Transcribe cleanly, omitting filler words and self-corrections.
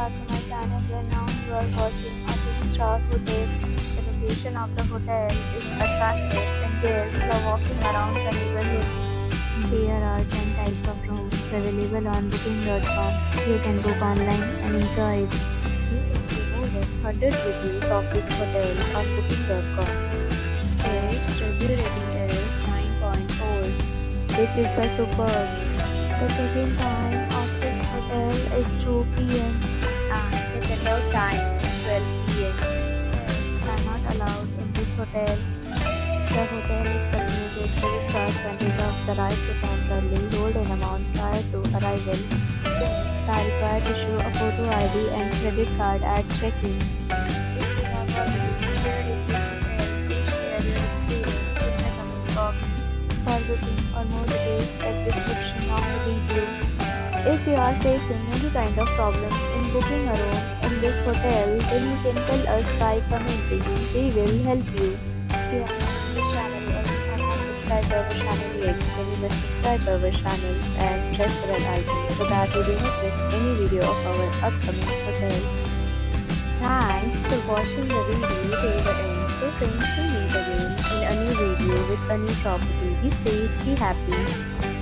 back to my channel where now you are watching a 3-star hotel. The location of the hotel is attractive and guests love walking around the neighborhood. There are 10 types of rooms available on booking.com. You can book online and enjoy it. You can see more than 100 reviews of this hotel on booking.com. Its review rating is 9.4, which is the superb. The check-in time of this hotel is 2 p.m. and the check-out time is 12 p.m. Pets are not allowed in this hotel. The hotel accepts credit cards and reserves the right to temporarily hold an amount prior to arrival. Guests are required to show a photo ID and credit card at check-in. If you have already stayed in this hotel, please share your experience in the comment box. For booking or more details, check description of the video. If you are facing any kind of problem in booking a room in this hotel, then you can tell us by commenting. We will help you. If you are new to this channel or you have not subscribed to our channel yet, then you must subscribe to our channel and press the bell icon so that you do not miss any video of our upcoming hotel. Thanks for watching the video till the end. So friends, we meet again in a new video with a new property. Be safe, be happy.